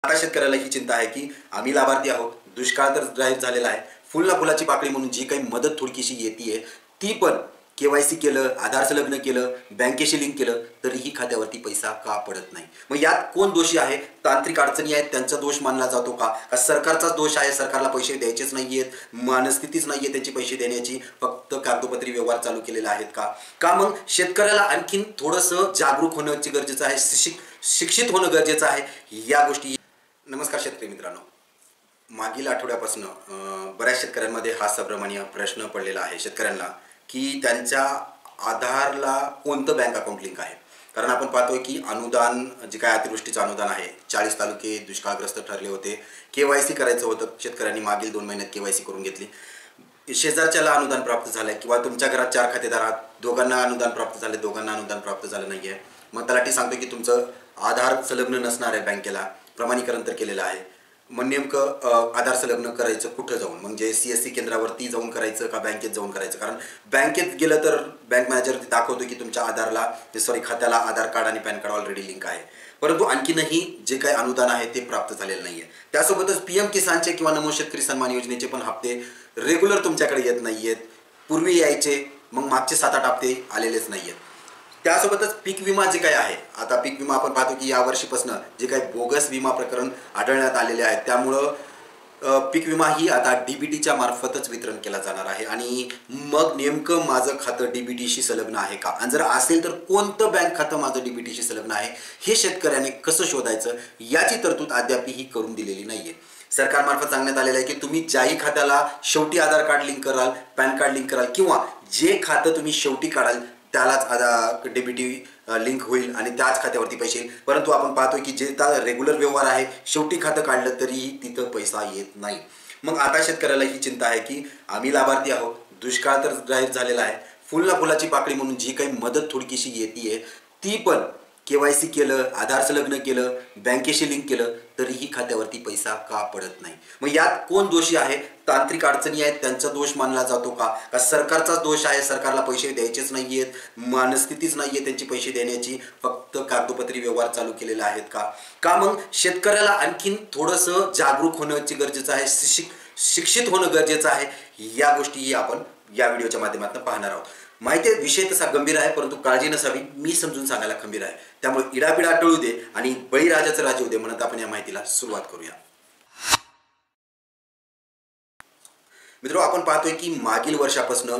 आता शेतकऱ्याला ही चिंता आहे की आम्ही लाभार्थी आहोत, दुष्काळ तर जाहीर झालेला आहे, फुलला फुलाची पाकळी म्हणून जी काही मदत थोडीशी येते ती पण केवायसी केलं, आधार संलग्न केलं, बँकेशी लिंक केलं तरीही खात्यावरती पैसा का पडत नाही? मग यात कोण दोषी आहे? तांत्रिक अडचणी आहेत त्यांचा दोष मानला जातो का? सरकारचाच दोष आहे, सरकारला पैसे द्यायचेच नाहीयेत, मनस्थितीच नाहीये त्यांची पैसे देण्याची, फक्त कागदोपत्री व्यवहार चालू केलेले आहेत का मग शेतकऱ्याला आणखीन थोडंसं जागरूक होण्याची गरजेचं आहे, शिक्षित होणं गरजेचं आहे या गोष्टी. नमस्कार शेतकरी मित्रांनो, मागील आठवड्यापासून बऱ्याच शेतकऱ्यांमध्ये हा सब्रमणीय प्रश्न पडलेला आहे शेतकऱ्यांना की त्यांच्या आधारला कोणतं बँक अकाउंट लिंक आहे. कारण आपण पाहतोय की अनुदान जे काय अतिवृष्टीचं अनुदान आहे, 40 तालुके दुष्काळग्रस्त ठरले होते, केवायसी करायचं होतं, शेतकऱ्यांनी मागील 2 महिन्यात केवायसी करून घेतली. शेजारच्याला अनुदान प्राप्त झालंय किंवा तुमच्या घरात 4 खातेदार आहात, दोघांना अनुदान प्राप्त झाले, दोघांना अनुदान प्राप्त झालं नाहीये. मग तलाठी सांगतो की तुमचं आधार संलग्न नसणार आहे, बँकेला प्रमाणीकरण तर केलेलं आहे. मग नेमकं आधार संलग्न करायचं कुठं जाऊन, म्हणजे CSC केंद्रावरती जाऊन करायचं का बँकेत जाऊन करायचं? कारण बँकेत गेलं तर बँक मॅनेजर दाखवतो की तुमच्या खात्याला आधार कार्ड आणि पॅन कार्ड ऑलरेडी लिंक आहे, परंतु आणखीनही जे काही अनुदान आहे ते प्राप्त झालेलं नाहीये. त्यासोबतच PM किसानचे किंवा नमो शेतकरी सन्मान योजनेचे पण हप्ते रेग्युलर तुमच्याकडे येत नाहीयेत. पूर्वी यायचे, मग मागचे 7-8 हप्ते आलेलेच नाहीयेत. त्यासोबतच पीक विमा जे काय आहे, आता पीक विमा आपण पाहतो की यावर्षीपासून जे काही बोगस विमा प्रकरण आढळण्यात आलेले आहेत, त्यामुळं पीक विमा ही आता DBTच्या मार्फतच वितरण केला जाणार आहे. आणि मग नेमकं माझं खातं DBTशी संलग्न आहे का, आणि जर असेल तर कोणतं बँक खातं माझं DBTशी संलग्न आहे हे शेतकऱ्याने कसं शोधायचं याची तरतूद अद्यापही करून दिलेली नाहीये. सरकारमार्फत सांगण्यात आलेलं आहे की तुम्ही ज्याही खात्याला शेवटी आधार कार्ड लिंक कराल, पॅन कार्ड लिंक कराल किंवा जे खातं तुम्ही शेवटी काढाल त्यालाच DBT लिंक होईल आणि त्याच खात्यावरती पैसे येईल. परंतु आपण पाहतोय की जे रेग्युलर व्यवहार आहे, शेवटी खातं काढलं तरीही तिथं पैसा येत नाही. मग आता शेतकऱ्याला ही चिंता आहे की आम्ही लाभार्थी आहोत, दुष्काळ तर जाहीर झालेला आहे, फुलला फुलाची पाकळी म्हणून जी काही मदत थोडीशी येते ती पण केवायसी केलं, आधार संलग्न केलं, बँकेशी लिंक केलं तरीही खात्यावरती पैसा का पडत नाही? मग यात कोण दोषी आहे? तांत्रिक अडचणी आहेत त्यांचा दोष मानला जातो का सरकारचाच दोष आहे, सरकारला पैसे द्यायचेच नाहीयेत, मनस्थितीच नाहीये त्यांची पैसे देण्याची, फक्त कागदोपत्री व्यवहार चालू केलेले आहेत का मग शेतकऱ्याला आणखीन थोडंसं जागरूक होण्याची गरजेचं आहे, शिक्षित होणं गरजेचं आहे या गोष्टी आपण या व्हिडिओच्या माध्यमातून पाहणार आहोत. माहिती आहे विषय तसा गंभीर आहे, परंतु काळजी नसावी, मी समजून सांगायला खंबीर आहे. त्यामुळे इडापिडा टळू दे आणि बळीराजाचं राज्य होऊ दे म्हणत आपण या माहितीला सुरुवात करूया. मित्रो, आपण पाहतोय की मागील वर्षापासून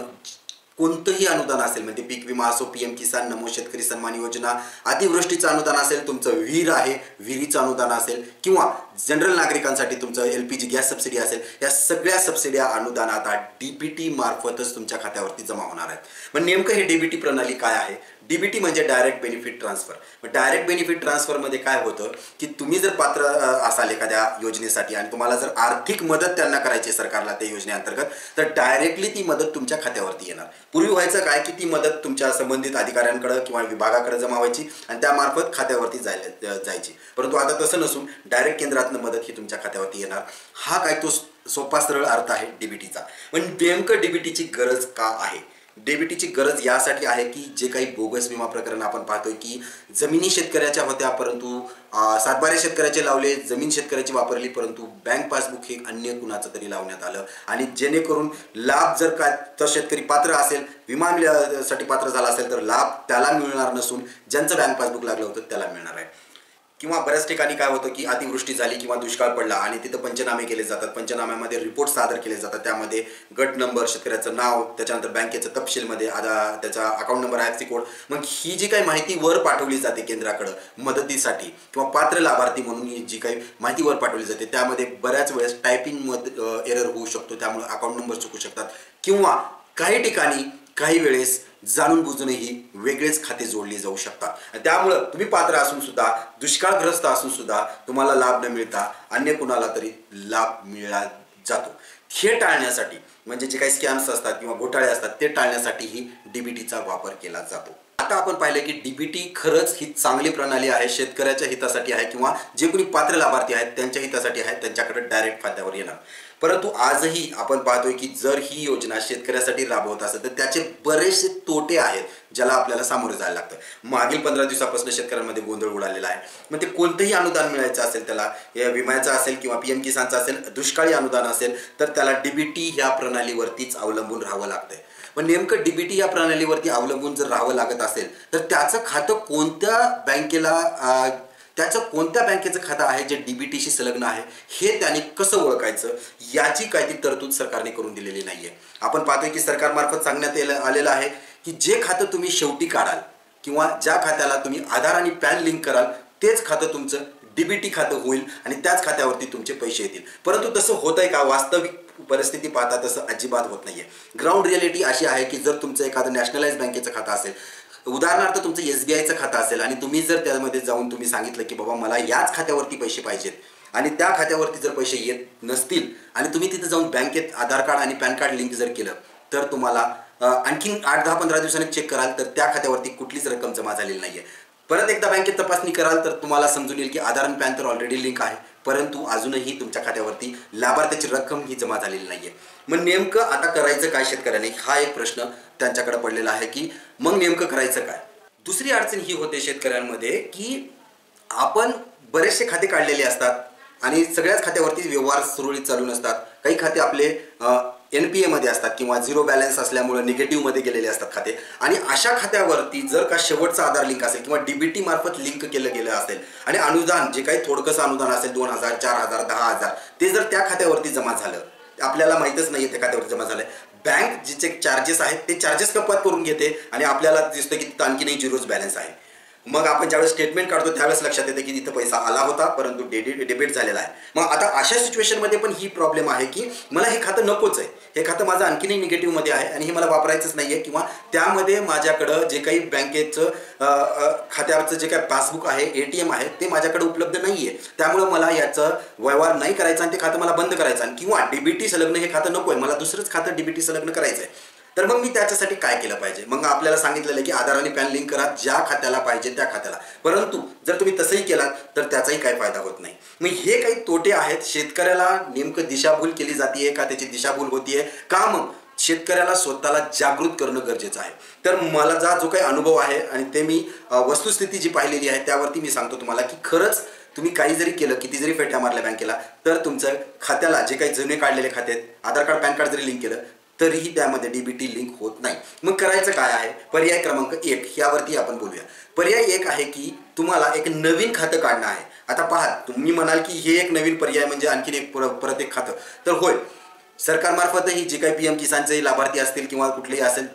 कोणतंही अनुदान असेल, म्हणजे पीक विमा असो, PM किसान, नमो शेतकरी सन्मान योजना, अतिवृष्टीचं अनुदान असेल, तुमचं विहीर आहे विहिरीचं अनुदान असेल किंवा जनरल नागरिकांसाठी तुमचं LPG गॅस सबसिडी असेल, या सगळ्या सबसिड्या अनुदान आता DBT मार्फतच तुमच्या खात्यावरती जमा होणार आहेत. मग नेमकं हे DBT प्रणाली काय आहे? DBT म्हणजे डायरेक्ट बेनिफिट ट्रान्सफर. मग डायरेक्ट बेनिफिट ट्रान्सफरमध्ये काय होतं की तुम्ही जर पात्र असाल एखाद्या योजनेसाठी आणि तुम्हाला जर आर्थिक मदत त्यांना करायची सरकारला त्या योजनेअंतर्गत, तर डायरेक्टली ती मदत तुमच्या खात्यावरती येणार. पूर्वी व्हायचं काय की ती मदत तुमच्या संबंधित अधिकाऱ्यांकडे किंवा विभागाकडे जमा व्हायची आणि त्यामार्फत खात्यावरती जायची, परंतु आता तसं नसून डायरेक्ट केंद्रातनं मदत ही तुमच्या खात्यावरती येणार. हा काय तो सोपा सरळ अर्थ आहे DBTचा. पण नेमकं DBTची गरज का आहे? DBTची गरज यासाठी आहे की जे काही बोगस विमा प्रकरण आपण पाहतोय की जमिनी शेतकऱ्याच्या होत्या, परंतु सातबारे शेतकऱ्याचे लावले, जमीन शेतकऱ्याची वापरली, परंतु बँक पासबुक हे अन्य कुणाचं तरी लावण्यात आलं. आणि जेणेकरून लाभ जर काय तर शेतकरी पात्र असेल, विमासाठी पात्र झाला असेल तर लाभ त्याला मिळणार नसून ज्यांचं बँक पासबुक लागलं होतं त्याला मिळणार आहे. किंवा बऱ्याच ठिकाणी काय होतं की अतिवृष्टी झाली किंवा दुष्काळ पडला आणि तिथं पंचनामे केले जातात, पंचनाम्यामध्ये रिपोर्ट सादर केले जातात, त्यामध्ये गट नंबर, शेतकऱ्याचं नाव, त्याच्यानंतर बँकेचं तपशीलमध्ये त्याचा अकाउंट नंबर, IFSC कोड, मग ही जी काही माहिती वर पाठवली जाते केंद्राकडं मदतीसाठी किंवा पात्र लाभार्थी म्हणून जी काही माहिती वर पाठवली जाते त्यामध्ये बऱ्याच वेळेस टायपिंग एरर होऊ शकतो, त्यामुळे अकाउंट नंबर चुकू शकतात किंवा काही ठिकाणी काही वेळेस जाणून बुजूनही वेगळेच खाते जोडले जाऊ शकतात. त्यामुळं तुम्ही पात्र असून सुद्धा, दुष्काळग्रस्त असून सुद्धा तुम्हाला लाभ न मिळता अन्य कुणाला तरी लाभ मिळला जातो. हे टाळण्यासाठी, म्हणजे जे काही स्कॅम्स असतात किंवा घोटाळे असतात ते टाळण्यासाठीही DBTचा वापर केला जातो. आता आपण पाहिलं की DBT खरंच ही चांगली प्रणाली आहे, शेतकऱ्याच्या हितासाठी आहे किंवा जे कोणी पात्र लाभार्थी आहेत त्यांच्या हितासाठी आहे, त्यांच्याकडे डायरेक्ट खात्यावर येणार. परंतु आजही आपण पाहतोय की जर ही योजना शेतकऱ्यासाठी राबवत असेल तर त्याचे बरेचसे तोटे आहेत ज्याला आपल्याला सामोरे जायला लागतं। मागील 15 दिवसापासून शेतकऱ्यांमध्ये गोंधळ उडालेला आहे। मग ते कोणतेही अनुदान मिळायचं असेल, त्याला या विम्याचं असेल किंवा PM किसानचं असेल, दुष्काळी अनुदान असेल, तर त्याला DBT ह्या प्रणालीवरतीच अवलंबून राहावं लागतंय। पण नेमकं DBT या प्रणालीवरती अवलंबून जर राहावं लागत असेल तर त्याचं खातं कोणत्या बँकेचं खातं आहे जे DBTशी संलग्न आहे हे त्याने कसं ओळखायचं याची काही ती तरतूद सरकारने करून दिलेली नाहीये। आपण पाहतोय की सरकारमार्फत सांगण्यात आलेलं आहे की जे खातं तुम्ही शेवटी काढाल किंवा ज्या खात्याला तुम्ही आधार आणि पॅन लिंक कराल तेच खातं तुमचं DBT खातं होईल आणि त्याच खात्यावरती तुमचे पैसे येतील। परंतु तसं होतंय का? वास्तविक परिस्थिती पाहता तसं अजिबात होत नाहीये। ग्राउंड रियालिटी अशी आहे की जर तुमचं एखादं नॅशनलाइज बँकेचं खातं असेल, उदाहरणार्थ तुमचं SBIचं खातं असेल आणि तुम्ही जर त्यामध्ये जाऊन तुम्ही सांगितलं की बाबा मला याच खात्यावरती पैसे पाहिजेत आणि त्या खात्यावरती जर पैसे येत नसतील आणि तुम्ही तिथे जाऊन बँकेत आधार कार्ड आणि पॅन कार्ड लिंक जर केलं तर तुम्हाला आणखीन 8-10-15 दिवसांनी चेक कराल तर त्या खात्यावरती कुठलीच रक्कम जमा झालेली नाहीये। परत एकदा बँकेत तपासणी कराल तर तुम्हाला समजून येईल की आधार आणि पॅन तर ऑलरेडी लिंक आहे, परंतु अजूनही तुमच्या खात्यावरती लाभार्थ्याची रक्कम ही जमा झालेली नाहीये। मग नेमकं आता करायचं काय शेतकऱ्याने, हा एक प्रश्न त्यांच्याकडे पडलेला आहे की मग नेमकं करायचं काय। दुसरी अडचण ही होते शेतकऱ्यांमध्ये की आपण बरेचसे खाते काढलेले असतात आणि सगळ्याच खात्यावरती व्यवहार सुरळीत चालू नसतात। काही खाते आपले NPA मध्ये असतात किंवा झिरो बॅलन्स असल्यामुळे निगेटिव्ह मध्ये गेलेले असतात खाते, आणि अशा खात्यावरती जर का शेवटचा आधार लिंक असेल किंवा DBT मार्फत लिंक केलं गेलं असेल आणि अनुदान जे काही थोडकंसं अनुदान असेल 2000, 4000, 10,000 ते जर त्या खात्यावरती जमा झालं, आपल्याला माहीतच नाहीये त्या खात्यावरती जमा झालंय, बँक जिचे चार्जेस आहेत ते चार्जेस कपात करून घेते आणि आपल्याला दिसतं की तिथं आणखीनही झिरोच बॅलन्स आहे। मग आपण ज्यावेळेस स्टेटमेंट काढतो त्यावेळेस लक्षात येते की तिथं पैसा आला होता परंतु डेबिट झालेला आहे। मग आता अशा सिच्युएशनमध्ये पण ही प्रॉब्लेम आहे की मला हे खातं नकोच आहे, हे खातं माझं आणखीनही निगेटिव्हमध्ये आहे आणि हे मला वापरायचंच नाहीये किंवा त्यामध्ये माझ्याकडं जे काही बँकेचं खात्याचं जे काही पासबुक आहे, ATM आहे ते माझ्याकडे उपलब्ध नाहीये, त्यामुळे मला याचं व्यवहार नाही करायचा आणि ते खातं मला बंद करायचं आणि किंवा DBT संलग्न हे खातं नकोय, मला दुसरंच खातं DBT संलग्न करायचं आहे। तर मग मी त्याच्यासाठी काय केलं पाहिजे? मग आपल्याला सांगितलेलं आहे की आधार आणि पॅन लिंक करा ज्या खात्याला पाहिजे त्या खात्याला, परंतु जर तुम्ही तसंही केलात तर त्याचाही काही फायदा होत नाही। मग हे काही तोटे आहेत। शेतकऱ्याला नेमकं दिशाभूल केली जाते का त्याची दिशाभूल होतीये का? मग शेतकऱ्याला स्वतःला जागृत करणं गरजेचं आहे। तर मला जो काही अनुभव आहे आणि ते मी वस्तुस्थिती जी पाहिलेली आहे त्यावरती मी सांगतो तुम्हाला की खरंच तुम्ही काही जरी केलं, किती जरी फेट्या मारल्या बँकेला, तर तुमचं खात्याला जे काही जुने काढलेले खाते आहेत, आधार कार्ड पॅन कार्ड जरी लिंक केलं तरीही त्यामध्ये DBT लिंक होत नाही। मग करायचं काय आहे? पर्याय क्रमांक 1 यावरती आपण बोलूया। पर्याय 1 आहे की तुम्हाला एक नवीन खातं काढणं आहे। आता पहा, तुम्ही म्हणाल की हे एक नवीन पर्याय म्हणजे आणखीन एक परत एक खातं, तर होय, सरकारमार्फतही जे काही PM किसानचे लाभार्थी असतील किंवा कुठलेही असेल,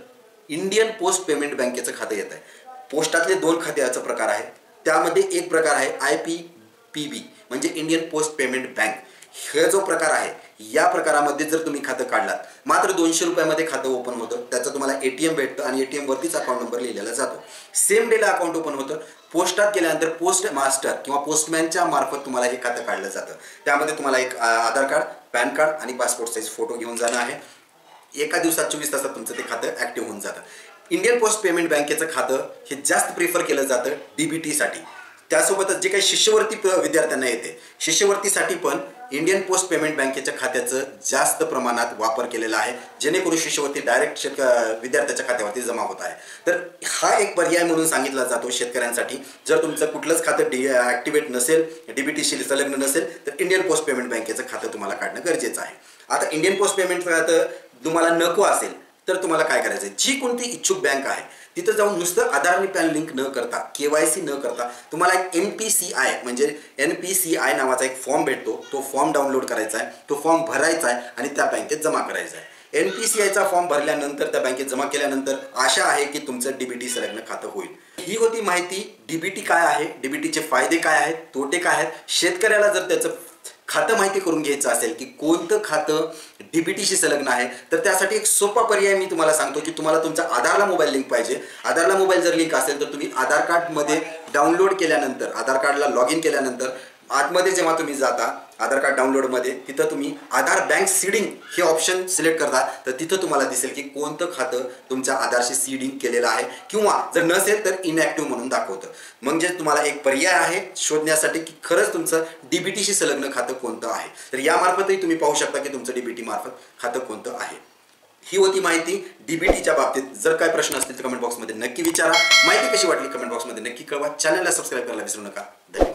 इंडियन पोस्ट पेमेंट बँकेचं खातं येत आहे। पोस्टातले 2 खात्याचा प्रकार आहे, त्यामध्ये एक प्रकार आहे IPPB म्हणजे इंडियन पोस्ट पेमेंट बँक। हे जो प्रकार आहे या प्रकारामध्ये जर तुम्ही खातं काढलात, मात्र 200 रुपयामध्ये खातं ओपन होतं, त्याचं तुम्हाला ATM भेटतं आणि ATM वरतीच अकाउंट नंबर लिहिलेला जातो, सेम डेला अकाउंट ओपन होतं। पोस्टात गेल्यानंतर पोस्ट मास्टर किंवा पोस्टमॅनच्या मार्फत तुम्हाला हे खातं काढलं जातं। त्यामध्ये तुम्हाला एक आधार कार्ड, पॅन कार्ड आणि पासपोर्ट साईज फोटो घेऊन जाणं आहे। एका दिवसात 24 तासात तुमचं ते खातं ॲक्टिव्ह होऊन जातं। इंडियन पोस्ट पेमेंट बँकेचं खातं हे जास्त प्रिफर केलं जातं DBTसाठी। त्यासोबतच जे काही शिष्यवृत्ती विद्यार्थ्यांना येते, शिष्यवृत्तीसाठी पण इंडियन पोस्ट पेमेंट बँकेच्या खात्याचं जास्त प्रमाणात वापर केलेला आहे, जेणेकरून शिष्यवृत्ती डायरेक्ट विद्यार्थ्याच्या खात्यावरती जमा होत आहे। तर हा एक पर्याय म्हणून सांगितला जातो शेतकऱ्यांसाठी। जर तुमचं कुठलंच खातं ॲक्टिवेट नसेल, DBTशी संलग्न नसेल, तर इंडियन पोस्ट पेमेंट बँकेचं खातं तुम्हाला काढणं गरजेचं आहे। आता इंडियन पोस्ट पेमेंट खातं तुम्हाला नको असेल तर तुम्हाला काय करायचं? जी कोणती इच्छुक बँक आहे तिथं जाऊन नुसतं आधार आणि पॅन लिंक न करता, KYC न करता, तुम्हाला एक NPCI म्हणजे NPCI नावाचा एक फॉर्म भेटतो, तो फॉर्म डाउनलोड करायचा आहे, तो फॉर्म भरायचा आहे आणि त्या बँकेत जमा करायचा आहे। NPCIचा फॉर्म भरल्यानंतर त्या बँकेत जमा केल्यानंतर आशा आहे की तुमचं DBT संलग्न खातं होईल। ही होती माहिती DBT काय आहे, DBTचे फायदे काय आहेत, तोटे काय आहेत। शेतकऱ्याला जर त्याचं खातं माहिती करून घ्यायचं असेल की कोणतं खातं DBTशी संलग्न आहे, तर त्यासाठी एक सोपा पर्याय मी तुम्हाला सांगतो की तुम्हाला तुमच्या आधारला मोबाईल लिंक पाहिजे। आधारला मोबाईल जर लिंक असेल तर तुम्ही आधार कार्डमध्ये डाउनलोड केल्यानंतर, आधार कार्डला लॉग इन केल्यानंतर आतमध्ये जेव्हा तुम्ही जाता आधार कार्ड डाउनलोडमध्ये, तिथं तुम्ही आधार बँक सीडिंग हे ऑप्शन सिलेक्ट करता, तर तिथं तुम्हाला दिसेल की कोणतं खातं तुमच्या आधारशी सीडिंग केलेलं आहे, किंवा जर नसेल तर इनॅक्टिव्ह म्हणून दाखवतं. म्हणजे तुम्हाला एक पर्याय आहे शोधण्यासाठी की खरंच तुमचं डीबीटीशी संलग्न खातं कोणतं आहे. तर यामार्फतही तुम्ही पाहू शकता की तुमचं डीबीटी मार्फत खातं कोणतं आहे. ही होती माहिती डीबीटीच्या बाबतीत. जर काय प्रश्न असतील तर कमेंट बॉक्समध्ये नक्की विचारा. माहिती कशी वाटली कमेंट बॉक्समध्ये नक्की कळवा. चॅनलला सबस्क्राईब करायला विसरू नका. धन्यवाद.